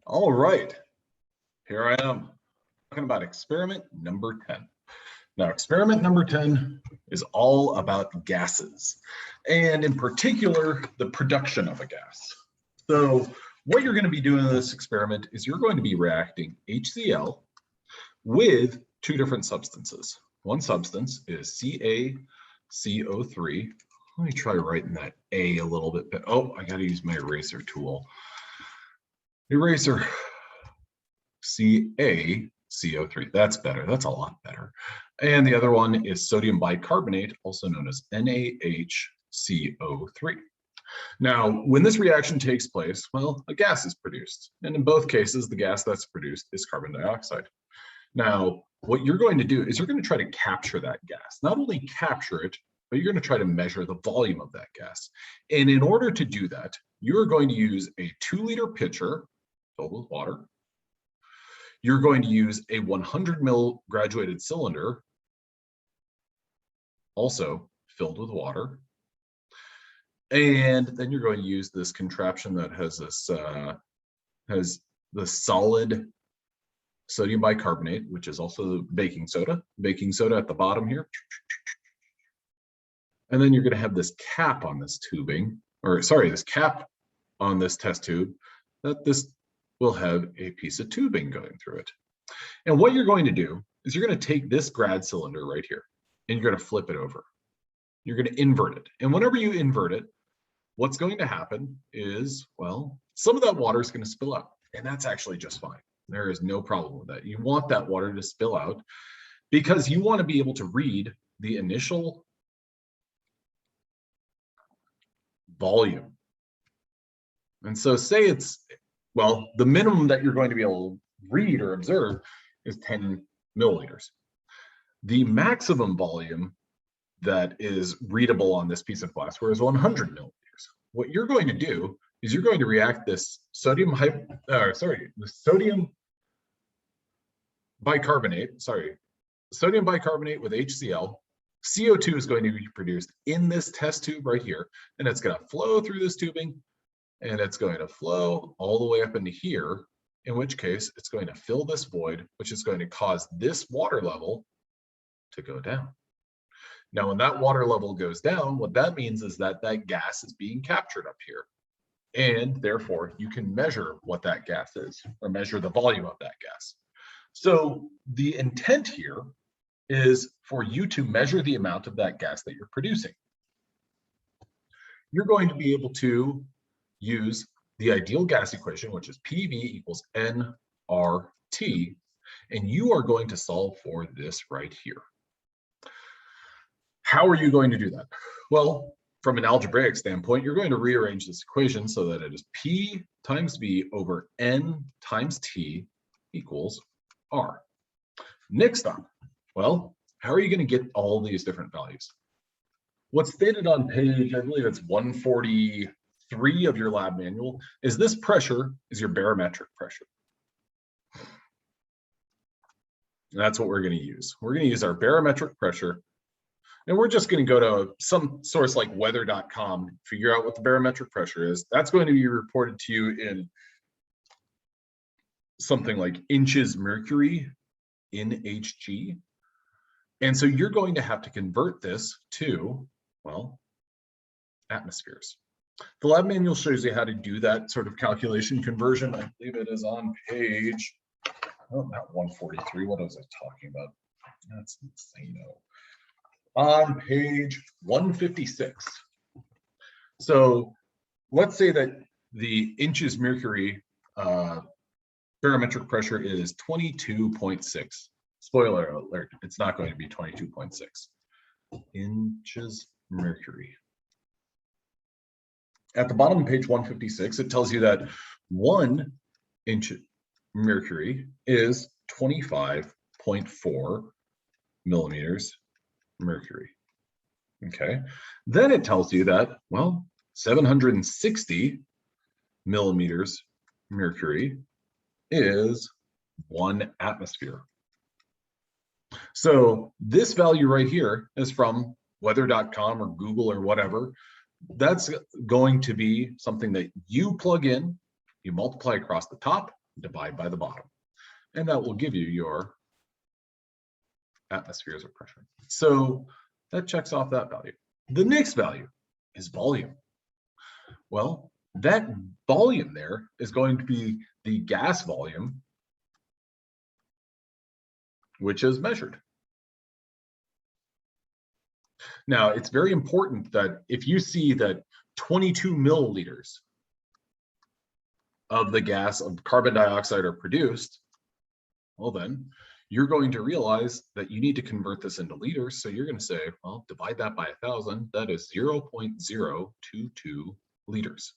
All right, here I am talking about experiment number 10. Now, experiment number 10 is all about gases, and in particular, the production of a gas. So what you're going to be doing in this experiment is you're going to be reacting HCl with two different substances. One substance is CaCO3. Let me try writing that A a little bit. Oh, I got to use my eraser tool. Eraser. CaCO3. That's better. That's a lot better. And the other one is sodium bicarbonate, also known as NaHCO3. Now, when this reaction takes place, well, a gas is produced. And in both cases, the gas that's produced is carbon dioxide. Now, what you're going to do is you're going to try to capture that gas. Not only capture it, but you're going to try to measure the volume of that gas. And in order to do that, you're going to use a 2-liter pitcher filled with water. You're going to use a 100 mil graduated cylinder, also filled with water. And then you're going to use this contraption that has this has the solid sodium bicarbonate, which is also baking soda at the bottom here. And then you're going to have this cap on this tubing, or sorry, this cap on this test tube, that this will have a piece of tubing going through it. And what you're going to do is you're going to take this grad cylinder right here, and you're going to flip it over. You're going to invert it. And whenever you invert it, what's going to happen is, well, some of that water is going to spill out, and that's actually just fine. There is no problem with that. You want that water to spill out because you want to be able to read the initial volume. And so say it's, well, the minimum that you're going to be able to read or observe is 10 milliliters. The maximum volume that is readable on this piece of glassware is 100 milliliters. What you're going to do is you're going to react this sodium bicarbonate with HCl. CO2 is going to be produced in this test tube right here, and it's going to flow through this tubing, and it's going to flow all the way up into here, in which case it's going to fill this void, which is going to cause this water level to go down. Now, when that water level goes down, what that means is that that gas is being captured up here. And therefore, you can measure what that gas is, or measure the volume of that gas. So the intent here is for you to measure the amount of that gas that you're producing. You're going to be able to use the ideal gas equation, which is PV equals nRT, and you are going to solve for this right here. How are you going to do that? Well, from an algebraic standpoint, you're going to rearrange this equation so that it is P times V over N times T equals R. Next up, well, how are you going to get all these different values? What's stated on page, I believe it's 143 of your lab manual, is this pressure is your barometric pressure. And that's what we're going to use. We're going to use our barometric pressure. And we're just going to go to some source like weather.com, figure out what the barometric pressure is. That's going to be reported to you in something like inches mercury in Hg. And so you're going to have to convert this to, well, atmospheres. The lab manual shows you how to do that sort of calculation conversion. I believe it is on page, oh, not 143. What was I talking about? That's insane. On page 156. So let's say that the inches mercury barometric pressure is 22.6. Spoiler alert, it's not going to be 22.6 inches mercury. At the bottom of page 156, it tells you that 1 inch mercury is 25.4 millimeters mercury. Okay, then it tells you that, well, 760 millimeters mercury is 1 atmosphere. So this value right here is from weather.com or Google or whatever. That's going to be something that you plug in, you multiply across the top, divide by the bottom. And that will give you your atmospheres of pressure. So that checks off that value. The next value is volume. Well, that volume there is going to be the gas volume, which is measured. Now, it's very important that if you see that 22 milliliters of the gas of carbon dioxide are produced, well then, you're going to realize that you need to convert this into liters. So you're going to say, well, divide that by 1,000. That is 0.022 liters.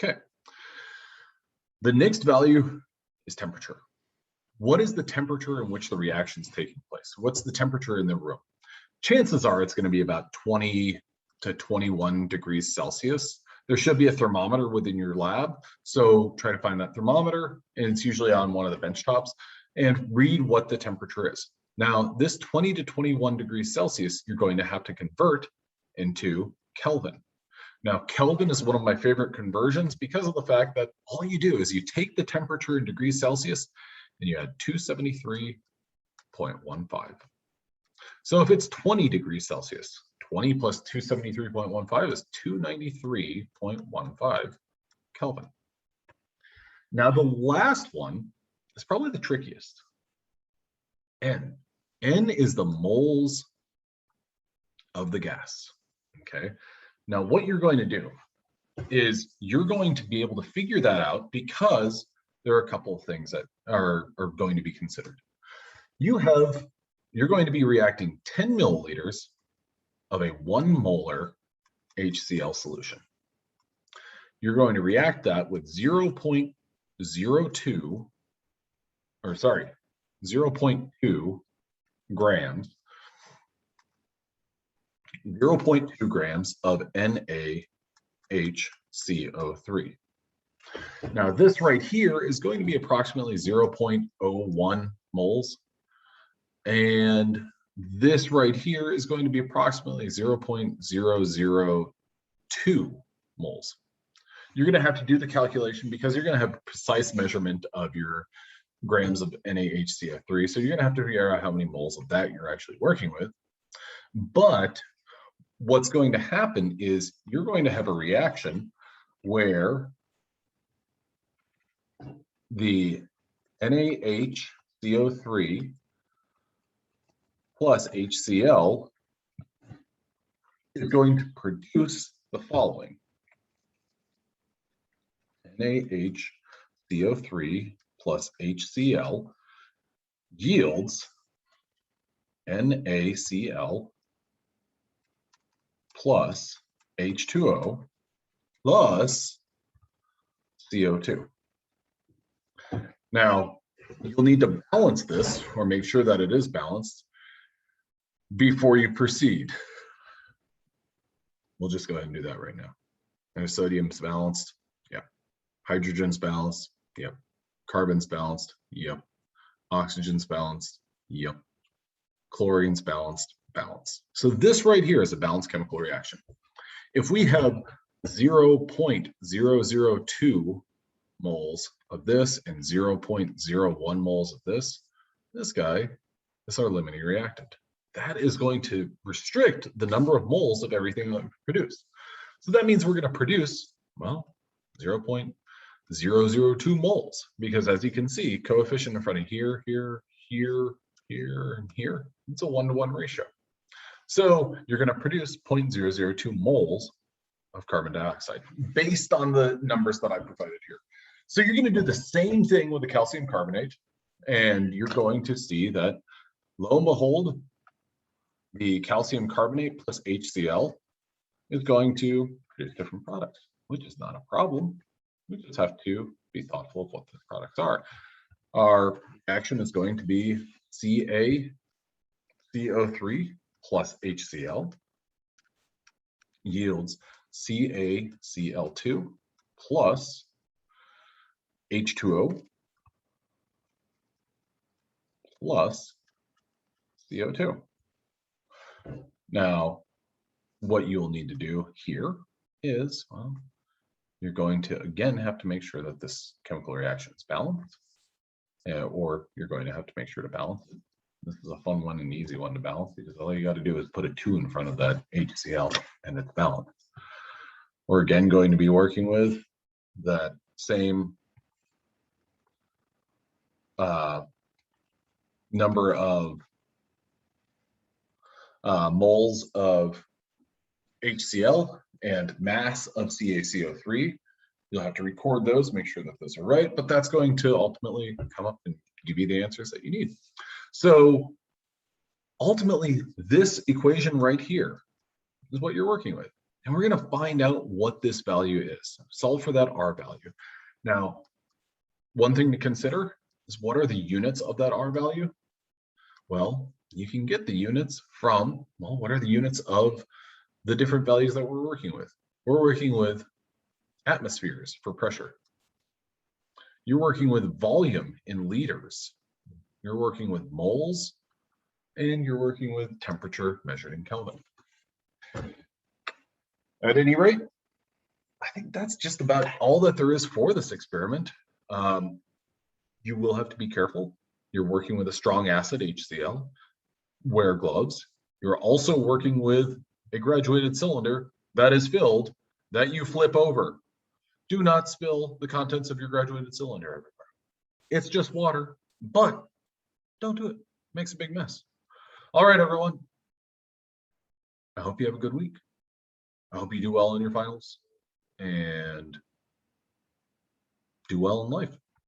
Okay. The next value is temperature. What is the temperature in which the reaction is taking place? What's the temperature in the room? Chances are it's going to be about 20 to 21 degrees Celsius. There should be a thermometer within your lab. So try to find that thermometer, and it's usually on one of the bench tops, and read what the temperature is. Now, this 20 to 21 degrees Celsius, you're going to have to convert into Kelvin. Now, Kelvin is one of my favorite conversions because of the fact that all you do is you take the temperature in degrees Celsius and you add 273.15. So if it's 20 degrees Celsius, 20 plus 273.15 is 293.15 Kelvin. Now, the last one is probably the trickiest. N. N is the moles of the gas, okay? Now, what you're going to do is you're going to be able to figure that out because there are a couple of things that are going to be considered. You're going to be reacting 10 milliliters of a 1 molar HCl solution. You're going to react that with 0.2 grams 0.2 grams of NaHCO3. Now this right here is going to be approximately 0.01 moles. And this right here is going to be approximately 0.002 moles. You're going to have to do the calculation because you're going to have precise measurement of your grams of NaHCO3. So you're going to have to figure out how many moles of that you're actually working with. But what's going to happen is you're going to have a reaction where the NaHCO3 plus HCl is going to produce the following. NaHCO3 plus HCl yields NaCl plus H2O plus CO2. Now, you'll need to balance this or make sure that it is balanced before you proceed. We'll just go ahead and do that right now. And sodium's balanced. Yep. Hydrogen's balanced. Yep. Carbon's balanced. Yep. Oxygen's balanced. Yep. Chlorine's balanced. Balanced. So this right here is a balanced chemical reaction. If we have 0.002 moles of this and 0.01 moles of this guy is our limiting reactant. That is going to restrict the number of moles of everything that we produce. So that means we're going to produce, well, 0.002 moles, because as you can see, coefficient in front of here, here, here, here, and here, it's a 1-to-1 ratio. So you're going to produce 0.002 moles of carbon dioxide based on the numbers that I provided here. So you're going to do the same thing with the calcium carbonate, and you're going to see that, lo and behold, the calcium carbonate plus HCl is going to produce different products, which is not a problem. We just have to be thoughtful of what the products are. Our reaction is going to be CaCO3 plus HCl yields CaCl2 plus H2O plus CO2. Now, what you'll need to do here is, well, you're going to, again, have to make sure that this chemical reaction is balanced, or you're going to have to make sure to balance it. This is a fun one and easy one to balance because all you got to do is put a 2 in front of that HCl and it's balanced. We're again going to be working with that same number of moles of HCl and mass of CaCO3. You'll have to record those, make sure that those are right, but that's going to ultimately come up and give you the answers that you need. So ultimately, this equation right here is what you're working with. And we're going to find out what this value is. Solve for that R value. Now, one thing to consider is what are the units of that R value? Well, you can get the units from, well, what are the units of the different values that we're working with? We're working with atmospheres for pressure. You're working with volume in liters. You're working with moles, and you're working with temperature measured in Kelvin. At any rate, I think that's just about all that there is for this experiment. You will have to be careful. You're working with a strong acid, HCl. Wear gloves. You're also working with a graduated cylinder that is filled that you flip over. Do not spill the contents of your graduated cylinder everywhere. It's just water, but don't do it. It makes a big mess. All right, everyone. I hope you have a good week. I hope you do well in your finals and do well in life.